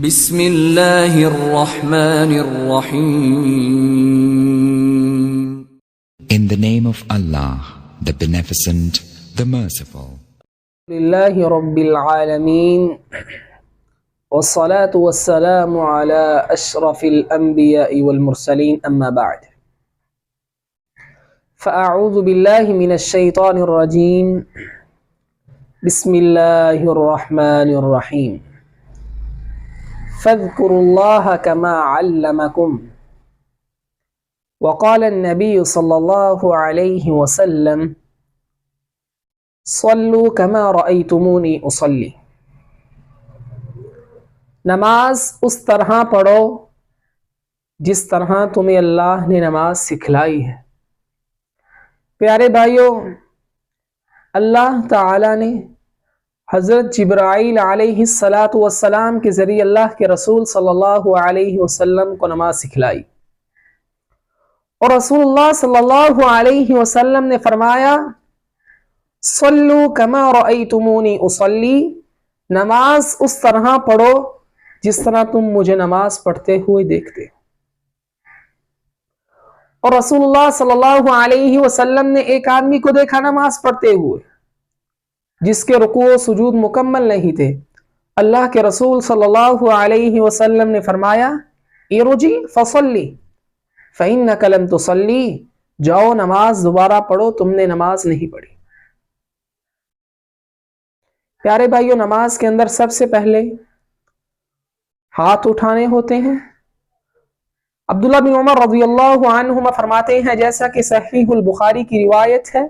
بسم اللہ الرحمن الرحیم. In the name of Allah, the Beneficent, the Merciful. للہ رب العالمین والصلاة والسلام على اشرف الانبیاء والمرسلین اما بعد فاعوذ باللہ من الشیطان الرجیم بسم اللہ الرحمن الرحیم فاذکروا اللہ کما علمکم وقال النبی صلی اللہ علیہ وسلم صلو کما رأیتمونی اصلی. نماز اس طرح پڑھو جس طرح تمہیں اللہ نے نماز سکھلائی ہے. پیارے بھائیوں، اللہ تعالی نے حضرت جبرائیل علیہ السلام کے ذریعے اللہ کے رسول صلی اللہ علیہ وسلم کو نماز سکھلائی، اور رسول اللہ صلی اللہ علیہ وسلم نے فرمایا صلو کما رأیتمونی اصلی، نماز اس طرح پڑھو جس طرح تم مجھے نماز پڑھتے ہوئے دیکھتے. اور رسول اللہ صلی اللہ علیہ وسلم نے ایک آدمی کو دیکھا نماز پڑھتے ہوئے جس کے رکوع و سجود مکمل نہیں تھے. اللہ کے رسول صلی اللہ علیہ وسلم نے فرمایا ارجی فصلی فإنک لم تصلی، جاؤ نماز دوبارہ پڑھو، تم نے نماز نہیں پڑھی. پیارے بھائیوں، نماز کے اندر سب سے پہلے ہاتھ اٹھانے ہوتے ہیں. عبداللہ بن عمر رضی اللہ عنہما فرماتے ہیں، جیسا کہ صحیح البخاری کی روایت ہے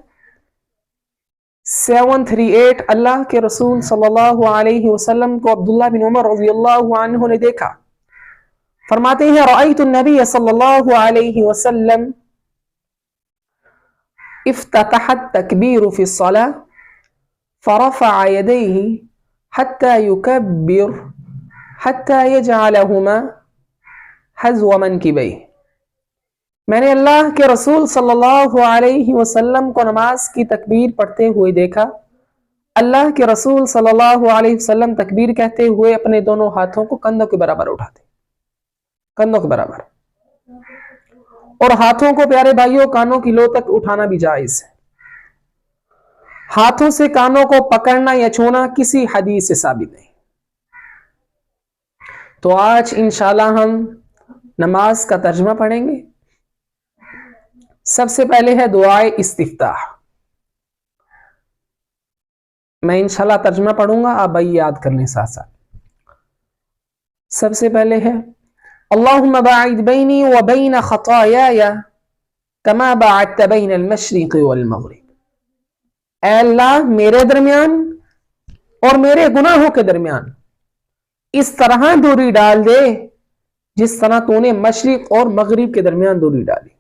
738، اللہ کے رسول صلی اللہ علیہ وسلم کو عبداللہ بن عمر رضی اللہ عنہ نے دیکھا. فرماتے ہیں رأیت النبی صلی اللہ علیہ وسلم افتتح التکبیر فی الصلاة فرفع يديه حتى يكبر حتى يجعلهما حذو منكبيه. میں نے اللہ کے رسول صلی اللہ علیہ وسلم کو نماز کی تکبیر پڑھتے ہوئے دیکھا. اللہ کے رسول صلی اللہ علیہ وسلم تکبیر کہتے ہوئے اپنے دونوں ہاتھوں کو کندھوں کے برابر اٹھاتے، کندھوں کے برابر. اور ہاتھوں کو پیارے بھائیوں کانوں کی لو تک اٹھانا بھی جائز ہے. ہاتھوں سے کانوں کو پکڑنا یا چھونا کسی حدیث سے ثابت نہیں. تو آج انشاءاللہ ہم نماز کا ترجمہ پڑھیں گے. سب سے پہلے ہے دعائے استفتاح. میں انشاءاللہ ترجمہ پڑھوں گا، آپ بھائی یاد کر لیں ساتھ ساتھ. سب سے پہلے ہے اللہم باعد بینی و بین خطایای کما باعدت بین المشرق والمغرب. اے اللہ میرے درمیان اور میرے گناہوں کے درمیان اس طرح دوری ڈال دے جس طرح تو نے مشرق اور مغرب کے درمیان دوری ڈالی.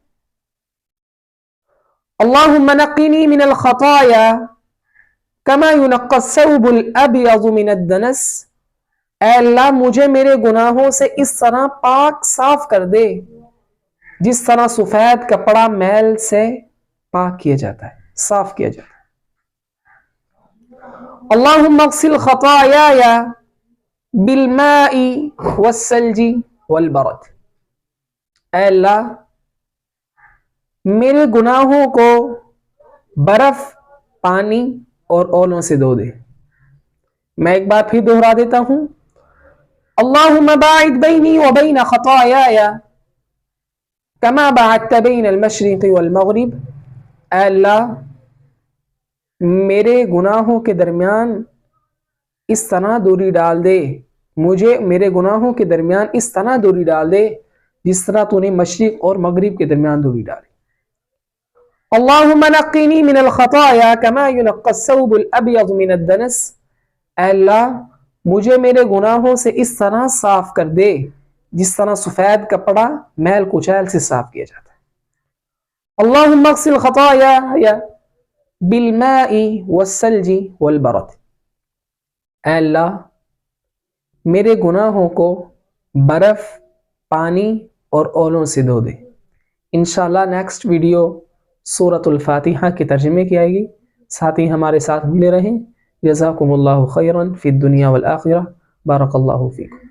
اللہم نقنی من الخطایا کما ینقی الثوب الابیض من الدنس. اے اللہ مجھے میرے گناہوں سے اس طرح پاک صاف کر دے جس طرح سفید کپڑا میل سے پاک کیا جاتا ہے، صاف کیا جاتا ہے. اللہم اغسل خطایای بالماء والثلج والبرد. اے اللہ میرے گناہوں کو برف، پانی اور اولوں سے دھو دے. میں ایک بار پھر دہرا دیتا ہوں اللہم باعد بینی و بین خطایای کما باعدت بین المشرق والمغرب. اے اللہ میرے گناہوں کے درمیان اس طرح دوری ڈال دے، مجھے میرے گناہوں کے درمیان اس طرح دوری ڈال دے جس طرح تو نے مشرق اور مغرب کے درمیان دوری ڈالی. اللہم نقنی من الخطایا کما ینقی الثوب الابیض من الدنس. اے اللہ مجھے میرے گناہوں سے اس طرح صاف کر دے جس طرح سفید کپڑا میل کچیل سے صاف کیا جاتا ہے. اللہم اغسل خطایای بالماء والثلج والبرد. اے اللہ میرے گناہوں کو برف، پانی اور اولوں سے دھو دے. انشاءاللہ نیکسٹ ویڈیو سورۃ الفاتحہ کے ترجمے کی آئے گی. ساتھ ہی ہمارے ساتھ ملے رہیں. جزاکم اللہ خیرا فی الدنیا والآخرہ. بارک اللہ فیکم.